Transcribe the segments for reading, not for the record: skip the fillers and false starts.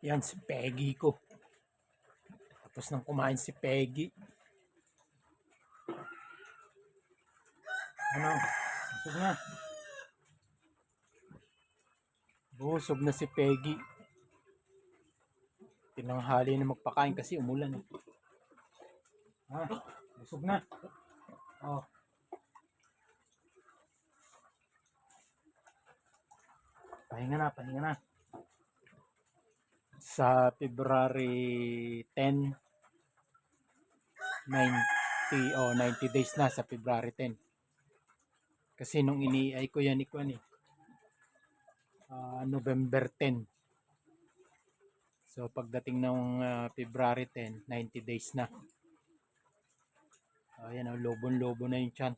Yan si Peggy ko. Tapos nang kumain si Peggy. Ano? Busog na. Busog na si Peggy. Tinanghali na magpakain kasi umulan. Ha? Busog na. Oh. Pahinga na, pahinga na. Sa February 10, 90 days na sa February 10. Kasi nung ini-ay ko yan November 10. So pagdating ng February 10, 90 days na. Ayan, lobon-lobo na yung tiyan.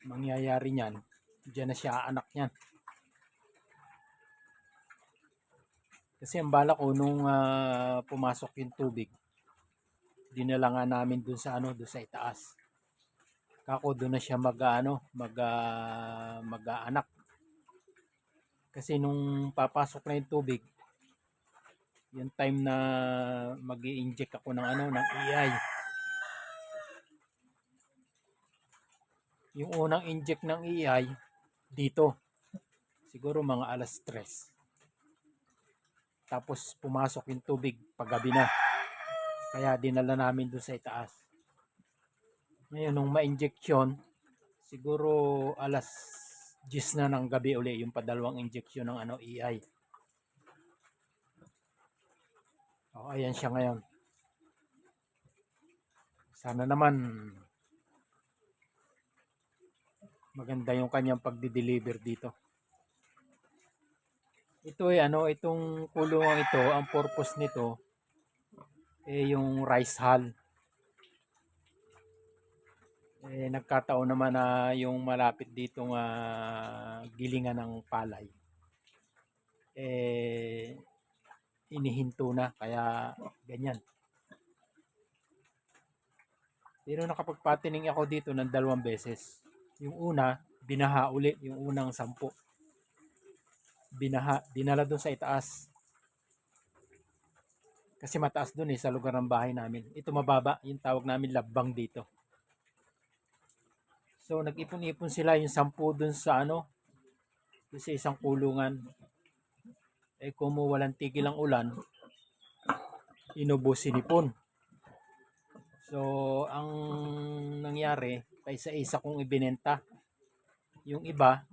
Mangyayari niyan, diyan na siya anak niyan. Kasi ang bala ko nung pumasok yung tubig, dinala nga namin dun sa doon sa itaas. Kako doon na siya mag-aanak. Kasi nung papasok na yung tubig, yung time na mag-i-inject ako ng ng EI. Yung unang inject ng EI dito, siguro mga alas 3. Tapos pumasok yung tubig paggabi na. Kaya dinala namin doon sa itaas. Ngayon nung ma-injection, siguro alas 10 na ng gabi uli yung padalawang injection ng EI. Ayan siya ngayon. Sana naman maganda yung kanyang pagdi-deliver dito. Ito ay itong kulungan ito, ang purpose nito yung rice hull. Nagkataon naman na yung malapit ditong gilingan ng palay. Inihinto na kaya ganyan. Pero nakapagpatining ako dito ng 2 beses. Yung una, binaha uli, yung unang 10. Binaha, dinala doon sa itaas. Kasi mataas doon sa lugar ng bahay namin. Ito mababa, yung tawag namin labbang dito. So nag-ipon-ipon sila yung 10 doon sa doon sa isang kulungan. Kung walang tigil ang ulan, inubos sinipon. So ang nangyari, isa-isa kong ibinenta. Yung iba,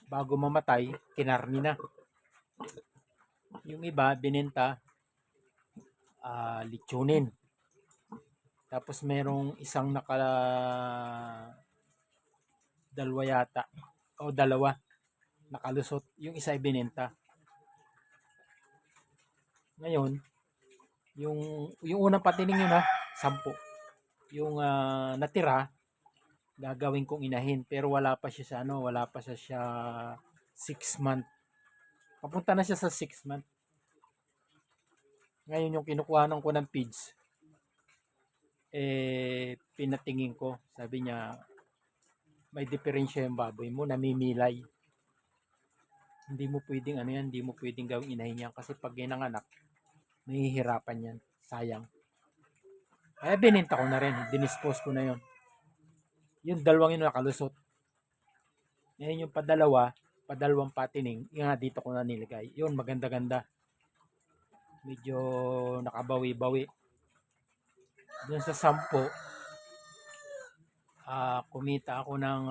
bago mamatay, kinarni na. Yung iba, binenta, litsunin. Tapos merong isang dalawa yata, o dalawa, nakalusot. Yung isa ibinenta. Ngayon, yung unang patining yun 10. Yung natira, gagawin kong inahin pero wala pa siya sa wala pa siya 6 month. Papunta na siya sa 6 month. Ngayon yung kinukuhanan ko ng feeds, pinatingin ko, sabi niya may diferensya yung baboy mo, namimilay. Hindi mo pwedeng hindi mo pwedeng gawing inahin yan kasi pag ginanganak, mahihirapan yan, sayang. Kaya bininta ko na rin, dinispose ko na yon. Yung dalawang yun nakalusot. Ngayon yung padalawang patining, nga dito ko na nilagay. Yun, maganda-ganda. Medyo nakabawi-bawi. Doon sa 10, kumita ako ng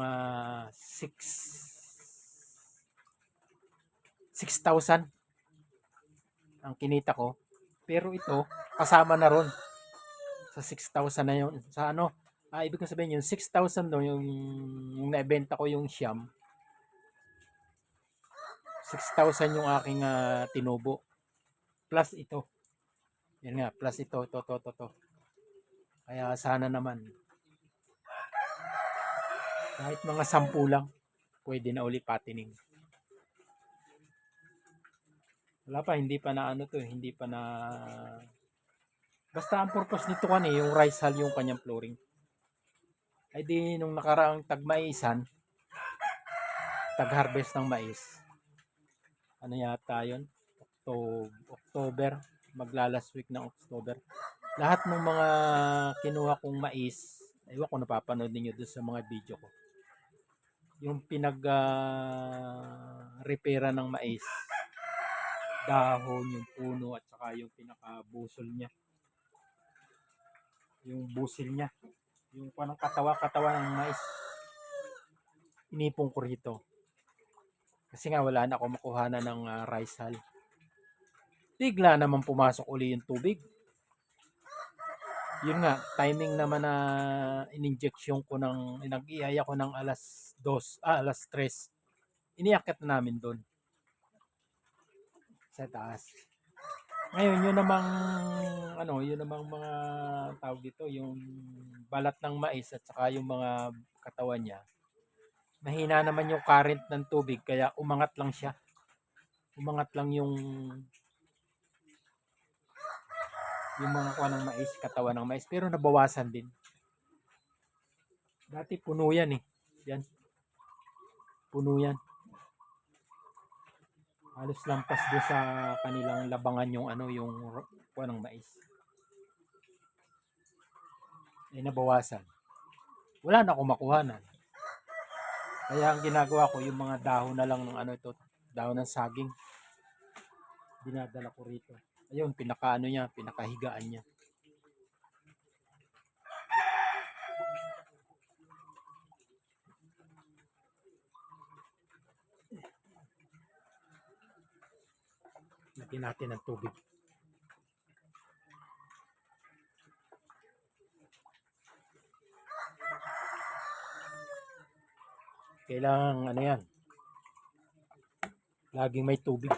6,000 ang kinita ko. Pero ito, kasama na ron sa 6,000 na yun. Sa ibig ko sabihin yung 6,000 doon, yung naibenta ko yung siyam, 6,000 yung aking tinubo. Plus ito. Yan nga, plus ito, to. Kaya sana naman, kahit mga 10 lang, pwede na uli patining. Wala pa, hindi pa na hindi pa na, basta ang purpose nito yung rice hull yung kanyang flooring. Ay di nung nakaraang tagmaisan, tag-harvest ng mais. Ano yata yun? October. Magla-last week ng October. Lahat ng mga kinuha kong mais, ewan ko napapanood ninyo doon sa mga video ko. Yung repera ng mais, dahon, yung puno, at saka yung pinaka-busol niya. Yung busil niya. Yung parang katawa ng mais. Inipong ko rito. Kasi nga wala na ako makuha ng rice hull. Bigla naman pumasok uli yung tubig. Yun nga, timing naman na in-injection ko nag-iaya ko ng alas 3. Iniakit na namin doon sa taas. Ngayon, yun namang mga tawag dito, yung balat ng mais at saka yung mga katawan niya. Mahina naman yung current ng tubig kaya umangat lang siya. Umangat lang yung mga kuha ng mais, katawan ng mais, pero nabawasan din. Dati puno yan eh. Yan. Puno yan. Halos lampas doon sa kanilang labangan yung kuha ng mais. Nabawasan. Wala na akong makuhanan. Kaya ang ginagawa ko, yung mga dahon na lang ng dahon ng saging. Dinadala ko rito. Ayun, pinakahigaan niya. Lagyan natin ng tubig. Kailangan yan. Laging may tubig.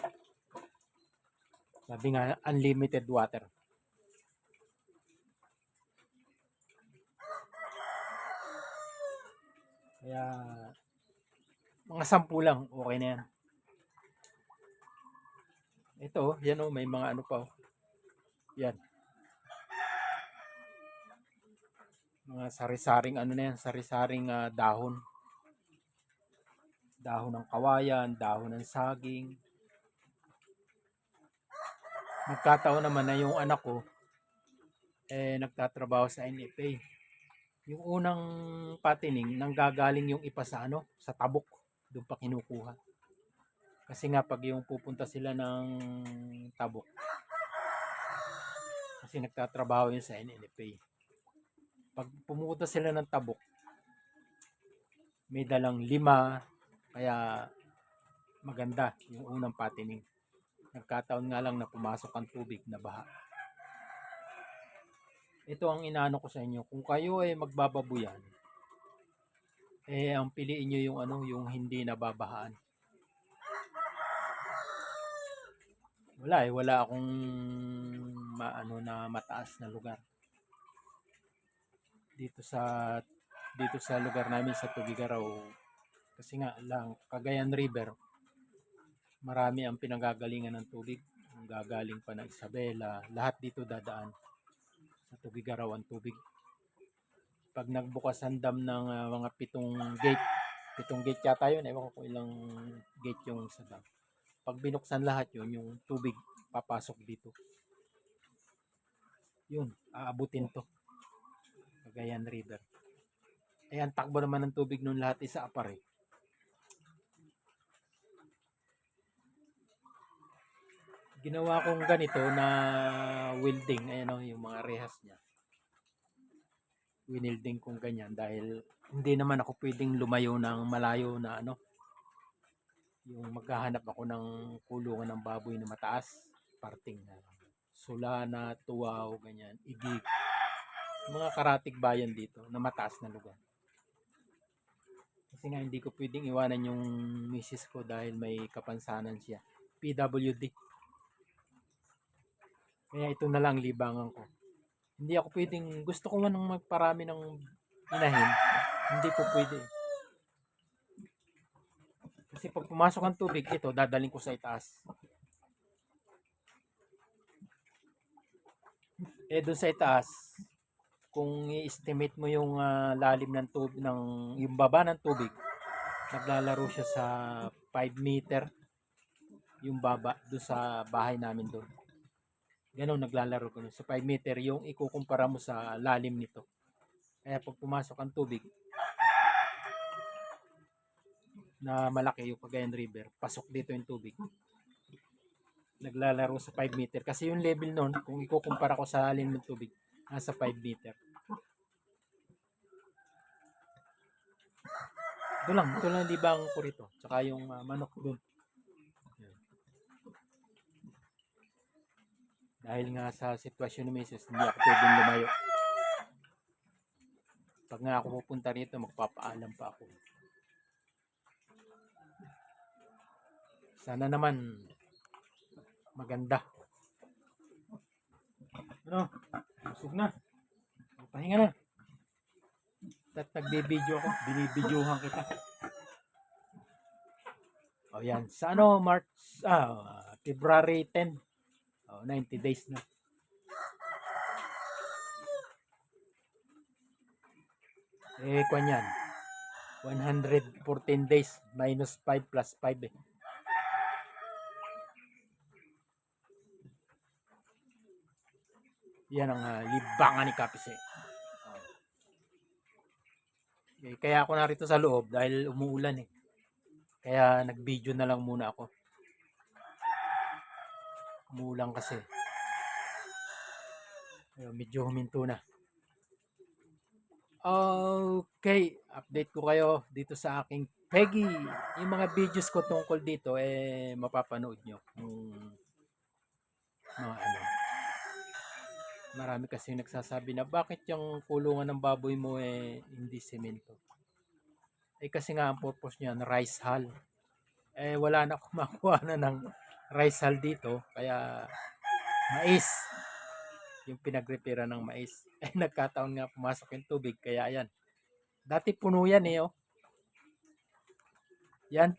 Sabi nga, unlimited water. Kaya, mga 10 lang, okay na yan. Ito, yan may mga pa. Yan. Mga sari-saring sari-saring dahon. Dahon ng kawayan, dahon ng saging. Nagkataon naman na yung anak ko nagtatrabaho sa NFA. Yung unang patining nanggagaling yung ipa sa tabok, doon pa kinukuha. Kasi nga pag yung pupunta sila ng tabok, kasi nagtatrabaho yun sa NFA. Pag pumunta sila ng tabok, may dalang 5, kaya maganda yung unang patining. Nagkataon nga lang na pumasok ang tubig na baha. Ito ang inaano ko sa inyo, kung kayo ay magbababuyan, ang piliin nyo yung hindi nababahaan. Wala akong mataas na lugar. Dito sa lugar namin sa Tubigaraw, kasi nga lang Cagayan River, marami ang pinanggagalingan ng tubig. Ang gagaling pa ng Isabela, lahat dito dadaan sa Tubigaraw ang tubig. Pag nagbukas ang dam ng mga 7 gate yata yun, ewan ko kung ilang gate yung sa dam. Pag binuksan lahat yun, yung tubig papasok dito. Yun, aabutin to. Cagayan River. Ang takbo naman ng tubig nun lahat isa apare. Ginawa kong ganito na welding, yung mga rehas niya. Winilding kong ganyan dahil hindi naman ako pwedeng lumayo ng malayo na yung maghahanap ako ng kulungan ng baboy na mataas, parting na Sulana, Tuaw, ganyan, Igig, mga karatig bayan dito na mataas na lugar. Kasi nga hindi ko pwedeng iwanan yung misis ko dahil may kapansanan siya, PWD. Kaya ito na lang libangan ko. Hindi ako pwedeng, gusto ko man magparami ng inahin, hindi ko pwede. Kasi pag pumasok ang tubig, ito, dadaling ko sa itaas. Doon sa itaas, kung i-estimate mo yung lalim ng tubig, yung baba ng tubig, naglalaro siya sa 5 meter yung baba doon sa bahay namin doon. Ganun naglalaro ko sa 5 meter yung ikukumpara mo sa lalim nito. Kaya pag pumasok ang tubig na malaki yung Cagayan River, pasok dito yung tubig. Naglalaro sa 5 meter kasi yung level noon kung ikukumpara ko sa lalim ng tubig nasa 5 meter. Ito lang libang ko rito. Tsaka yung manok doon. Dahil nga sa sitwasyon ni Mrs. hindi ako pwedeng lumayo. Pag nga ako pupunta rito, magpapaalam pa ako. Sana naman maganda. Ano? Busog na. Pahinga na. At nagbe-video ako. Binibidyohan kita. O yan. Sa ano, February 10. 90 days na. Kwan yan. 114 days minus 5 plus 5 eh. Yan ang libangan ni Kapise. Kaya ako narito sa loob dahil umuulan eh. Kaya nag-video na lang muna ako. Umuulan kasi. Medyo huminto na. Okay, update ko kayo dito sa aking Peggy. Yung mga videos ko tungkol dito mapapanood nyo. Mga ano. Marami kasi nagsasabi na bakit yung kulungan ng baboy mo hindi semento. Kasi nga ang purpose niya rice hull. Wala na akong makuha na ng rice hull dito. Kaya mais. Yung pinag-repera ng mais. Nagkataon nga pumasok yung tubig. Kaya ayan. Dati puno yan oh. Yan.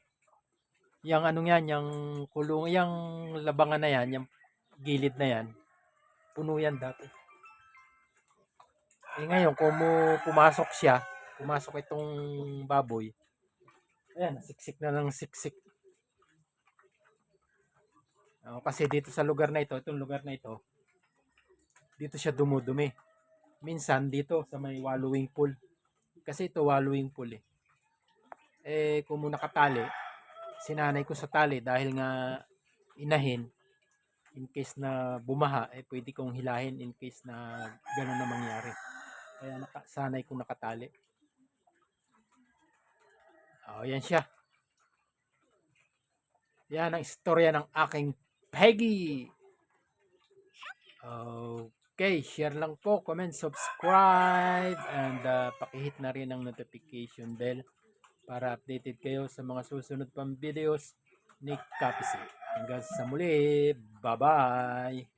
Yung ano yan, yung kulung, yung labangan na yan, yung gilid na yan. Puno yan dati. Ngayon, kung pumasok itong baboy, ayan, siksik na lang siksik. Kasi dito sa lugar na ito, itong lugar na ito, dito siya dumudumi. Minsan dito sa may wallowing pool. Kasi ito wallowing pool kung nakatali, sinanay ko sa tali dahil nga inahin, in case na bumaha, pwede kong hilahin in case na gano'n na mangyari. Kaya sanay kong nakatali. Yan siya. Yan ang istorya ng aking Peggy. Okay, share lang po, comment, subscribe, and pakihit na rin ang notification bell para updated kayo sa mga susunod pang videos ni Kapise. Hanggang sa muli, bye-bye!